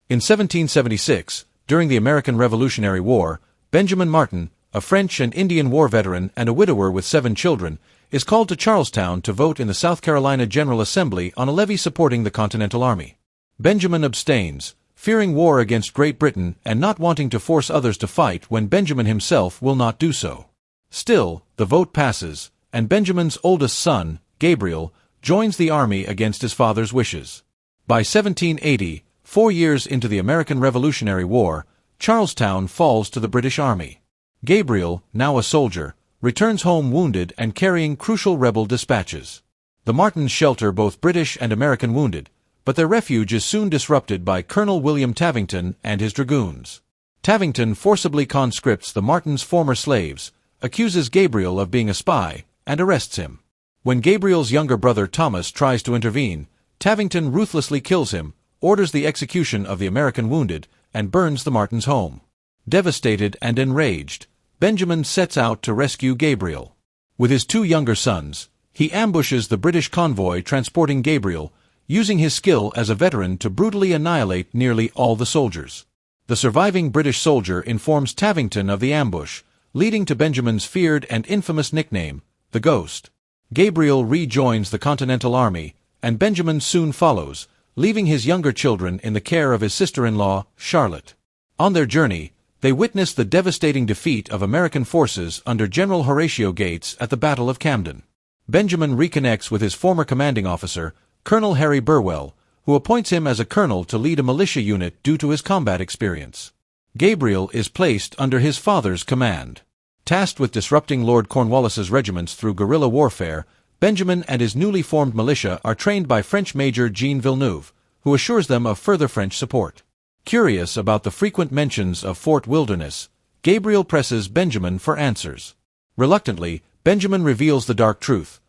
In 1776, during the American Revolutionary War, Benjamin Martin, a French and Indian War veteran and a widower with 7 children, is called to Charlestown to vote in the South Carolina General Assembly on a levy supporting the Continental Army. Benjamin abstains, fearing war against Great Britain and not wanting to force others to fight when Benjamin himself will not do so. Still, the vote passes, and Benjamin's oldest son, Gabriel, joins the army against his father's wishes. By 1780, 4 years into the American Revolutionary War, Charlestown falls to the British Army. Gabriel, now a soldier, returns home wounded and carrying crucial rebel dispatches. The Martins shelter both British and American wounded, but their refuge is soon disrupted by Colonel William Tavington and his dragoons. Tavington forcibly conscripts the Martins' former slaves, accuses Gabriel of being a spy, and arrests him. When Gabriel's younger brother Thomas tries to intervene, Tavington ruthlessly kills him, orders the execution of the American wounded, and burns the Martins' home. Devastated and enraged, Benjamin sets out to rescue Gabriel. With his 2 younger sons, he ambushes the British convoy transporting Gabriel, using his skill as a veteran to brutally annihilate nearly all the soldiers. The surviving British soldier informs Tavington of the ambush, leading to Benjamin's feared and infamous nickname, the Ghost. Gabriel rejoins the Continental Army, and Benjamin soon follows, leaving his younger children in the care of his sister-in-law, Charlotte. On their journey, they witness the devastating defeat of American forces under General Horatio Gates at the Battle of Camden. Benjamin reconnects with his former commanding officer, Colonel Harry Burwell, who appoints him as a colonel to lead a militia unit due to his combat experience. Gabriel is placed under his father's command. Tasked with disrupting Lord Cornwallis's regiments through guerrilla warfare, Benjamin and his newly formed militia are trained by French Major Jean Villeneuve, who assures them of further French support. Curious about the frequent mentions of Fort Wilderness, Gabriel presses Benjamin for answers. Reluctantly, Benjamin reveals the dark truth.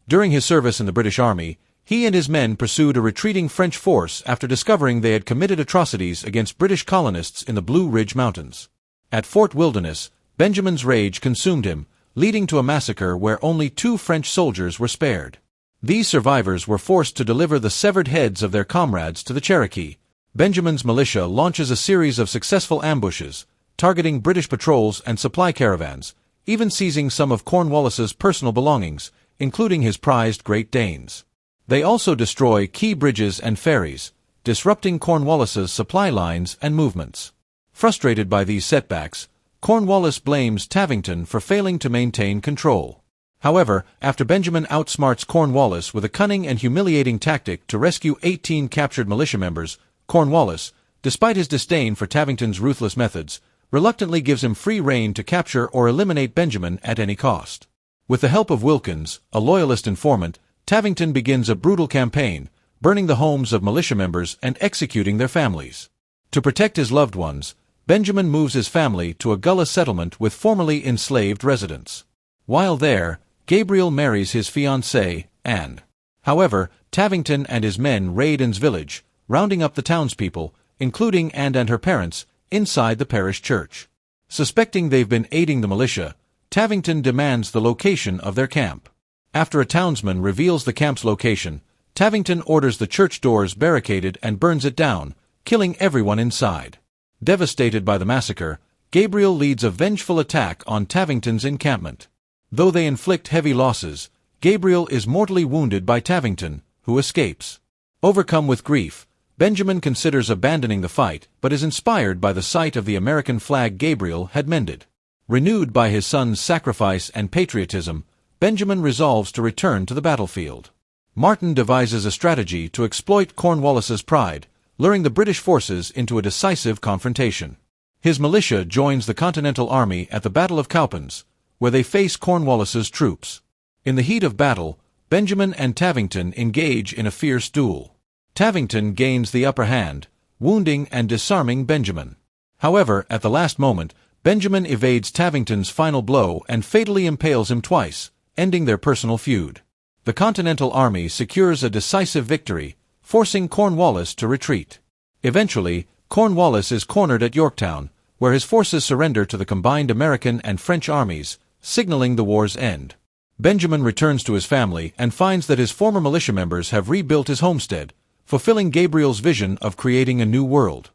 During his service in the British Army, he and his men pursued a retreating French force after discovering they had committed atrocities against British colonists in the Blue Ridge Mountains. At Fort Wilderness, Benjamin's rage consumed him, leading to a massacre where only 2 French soldiers were spared. These survivors were forced to deliver the severed heads of their comrades to the Cherokee. Benjamin's militia launches a series of successful ambushes, targeting British patrols and supply caravans, even seizing some of Cornwallis's personal belongings, including his prized Great Danes. They also destroy key bridges and ferries, disrupting Cornwallis's supply lines and movements. Frustrated by these setbacks, Cornwallis blames Tavington for failing to maintain control. However, after Benjamin outsmarts Cornwallis with a cunning and humiliating tactic to rescue 18 captured militia members, Cornwallis, despite his disdain for Tavington's ruthless methods, reluctantly gives him free rein to capture or eliminate Benjamin at any cost. With the help of Wilkins, a loyalist informant, Tavington begins a brutal campaign, burning the homes of militia members and executing their families. To protect his loved ones, Benjamin moves his family to a Gullah settlement with formerly enslaved residents. While there, Gabriel marries his fiancée, Anne. However, Tavington and his men raid Anne's village, rounding up the townspeople, including Anne and her parents, inside the parish church. Suspecting they've been aiding the militia, Tavington demands the location of their camp. After a townsman reveals the camp's location, Tavington orders the church doors barricaded and burns it down, killing everyone inside. Devastated by the massacre, Gabriel leads a vengeful attack on Tavington's encampment. Though they inflict heavy losses, Gabriel is mortally wounded by Tavington, who escapes. Overcome with grief, Benjamin considers abandoning the fight, but is inspired by the sight of the American flag Gabriel had mended. Renewed by his son's sacrifice and patriotism, Benjamin resolves to return to the battlefield. Martin devises a strategy to exploit Cornwallis's pride, luring the British forces into a decisive confrontation. His militia joins the Continental Army at the Battle of Cowpens, where they face Cornwallis's troops. In the heat of battle, Benjamin and Tavington engage in a fierce duel. Tavington gains the upper hand, wounding and disarming Benjamin. However, at the last moment, Benjamin evades Tavington's final blow and fatally impales him twice, ending their personal feud. The Continental Army secures a decisive victory, forcing Cornwallis to retreat. Eventually, Cornwallis is cornered at Yorktown, where his forces surrender to the combined American and French armies, signaling the war's end. Benjamin returns to his family and finds that his former militia members have rebuilt his homestead, fulfilling Gabriel's vision of creating a new world.